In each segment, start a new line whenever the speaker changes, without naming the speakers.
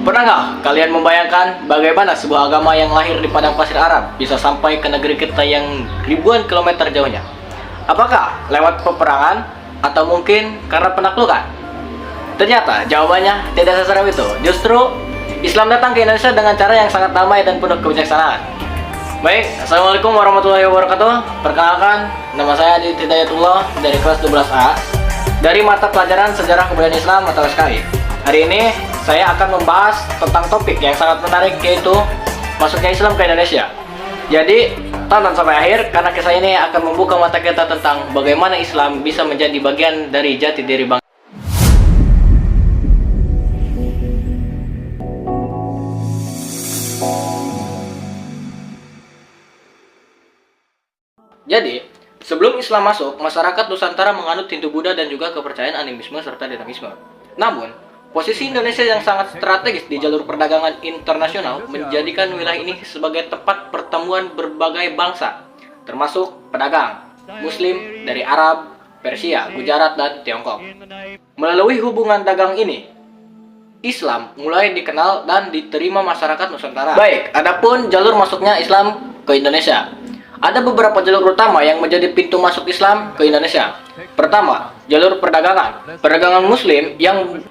Pernah nggak kalian membayangkan bagaimana sebuah agama yang lahir di padang pasir Arab bisa sampai ke negeri kita yang ribuan kilometer jauhnya? Apakah lewat peperangan atau mungkin karena penaklukan? Ternyata jawabannya tidak seserem itu. Justru Islam datang ke Indonesia dengan cara yang sangat damai dan penuh kebijaksanaan. Baik, Assalamualaikum warahmatullahi wabarakatuh. Perkenalkan, nama saya Adit Hidayatullah dari kelas 12A dari mata pelajaran Sejarah Kebudayaan Islam atau SKI. Hari ini saya akan membahas tentang topik yang sangat menarik, yaitu masuknya Islam ke Indonesia. Jadi, tonton sampai akhir karena kisah ini akan membuka mata kita tentang bagaimana Islam bisa menjadi bagian dari jati diri bangsa. Jadi, sebelum Islam masuk, masyarakat Nusantara menganut Hindu Buddha dan juga kepercayaan animisme serta dinamisme. Namun, posisi Indonesia yang sangat strategis di jalur perdagangan internasional menjadikan wilayah ini sebagai tempat pertemuan berbagai bangsa, termasuk pedagang Muslim dari Arab, Persia, Gujarat, dan Tiongkok. Melalui hubungan dagang ini, Islam mulai dikenal dan diterima masyarakat Nusantara. Baik, adapun jalur masuknya Islam ke Indonesia. Ada beberapa jalur utama yang menjadi pintu masuk Islam ke Indonesia. Pertama, jalur perdagangan. Perdagangan Muslim yang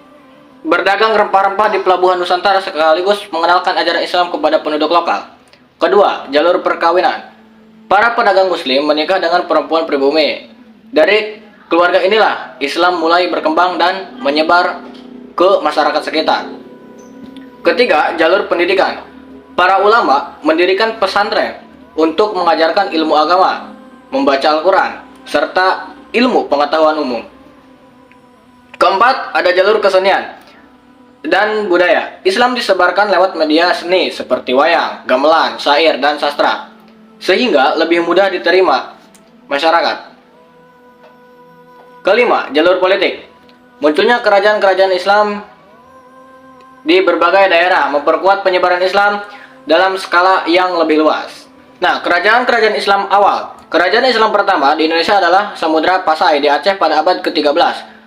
berdagang rempah-rempah di pelabuhan Nusantara sekaligus mengenalkan ajaran Islam kepada penduduk lokal. Kedua, jalur perkawinan. Para pedagang Muslim menikah dengan perempuan pribumi. Dari keluarga inilah Islam mulai berkembang dan menyebar ke masyarakat sekitar. Ketiga, jalur pendidikan. Para ulama mendirikan pesantren untuk mengajarkan ilmu agama, membaca Al-Quran, serta ilmu pengetahuan umum. Keempat, ada jalur kesenian dan budaya. Islam disebarkan lewat media seni seperti wayang, gamelan, syair, dan sastra, sehingga lebih mudah diterima masyarakat. Kelima, jalur politik. Munculnya kerajaan-kerajaan Islam di berbagai daerah memperkuat penyebaran Islam dalam skala yang lebih luas. Nah, kerajaan-kerajaan Islam awal. Kerajaan Islam pertama di Indonesia adalah Samudra Pasai di Aceh pada abad ke-13.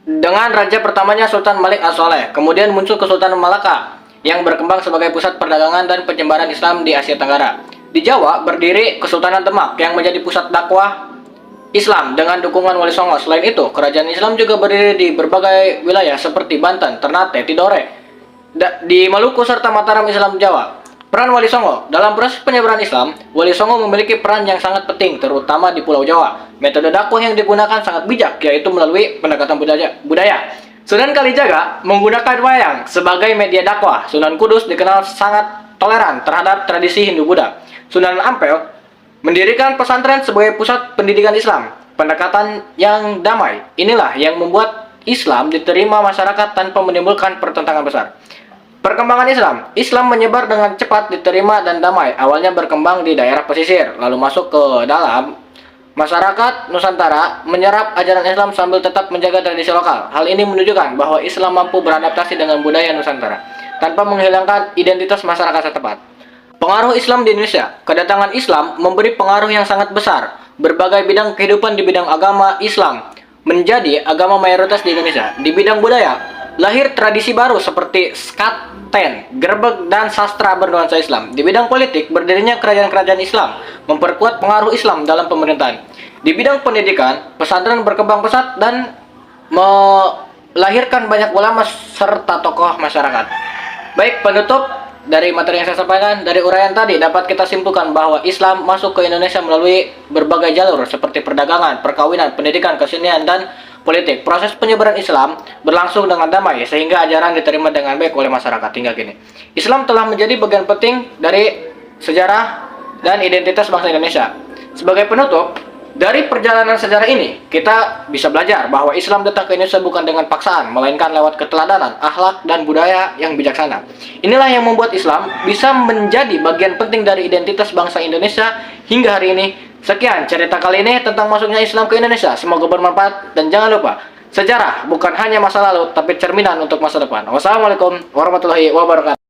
Dengan raja pertamanya Sultan Malik As-Saleh. Kemudian muncul Kesultanan Malaka yang berkembang sebagai pusat perdagangan dan penyebaran Islam di Asia Tenggara. Di Jawa berdiri Kesultanan Demak yang menjadi pusat dakwah Islam dengan dukungan Wali Songo. Selain itu, kerajaan Islam juga berdiri di berbagai wilayah seperti Banten, Ternate, Tidore, di Maluku serta Mataram Islam Jawa. Peran Wali Songo dalam proses penyebaran Islam, Wali Songo memiliki peran yang sangat penting, terutama di Pulau Jawa. Metode dakwah yang digunakan sangat bijak, yaitu melalui pendekatan budaya. Sunan Kalijaga menggunakan wayang sebagai media dakwah. Sunan Kudus dikenal sangat toleran terhadap tradisi Hindu-Buddha. Sunan Ampel mendirikan pesantren sebagai pusat pendidikan Islam. Pendekatan yang damai inilah yang membuat Islam diterima masyarakat tanpa menimbulkan pertentangan besar. Perkembangan Islam menyebar dengan cepat, diterima dan damai. Awalnya berkembang di daerah pesisir, lalu masuk ke dalam masyarakat Nusantara, menyerap ajaran Islam sambil tetap menjaga tradisi lokal. Hal ini menunjukkan bahwa Islam mampu beradaptasi dengan budaya Nusantara tanpa menghilangkan identitas masyarakat setempat. Pengaruh Islam di Indonesia. Kedatangan Islam memberi pengaruh yang sangat besar. Berbagai bidang kehidupan di bidang agama Islam menjadi agama mayoritas di Indonesia. Di bidang budaya, lahir tradisi baru seperti skaten, gerbek, dan sastra bernuansa Islam. Di bidang politik, berdirinya kerajaan-kerajaan Islam memperkuat pengaruh Islam dalam pemerintahan. Di bidang pendidikan, pesantren berkembang pesat dan melahirkan banyak ulama serta tokoh masyarakat. Baik, penutup dari materi yang saya sampaikan, dari uraian tadi dapat kita simpulkan bahwa Islam masuk ke Indonesia melalui berbagai jalur seperti perdagangan, perkawinan, pendidikan, kesenian, dan politik. Proses penyebaran Islam berlangsung dengan damai sehingga ajaran diterima dengan baik oleh masyarakat hingga kini. Islam telah menjadi bagian penting dari sejarah dan identitas bangsa Indonesia. Sebagai penutup, dari perjalanan sejarah ini, kita bisa belajar bahwa Islam datang ke Indonesia bukan dengan paksaan, melainkan lewat keteladanan, akhlak, dan budaya yang bijaksana. Inilah yang membuat Islam bisa menjadi bagian penting dari identitas bangsa Indonesia hingga hari ini. Sekian cerita kali ini tentang masuknya Islam ke Indonesia. Semoga bermanfaat dan jangan lupa, sejarah bukan hanya masa lalu, tapi cerminan untuk masa depan. Wassalamualaikum warahmatullahi wabarakatuh.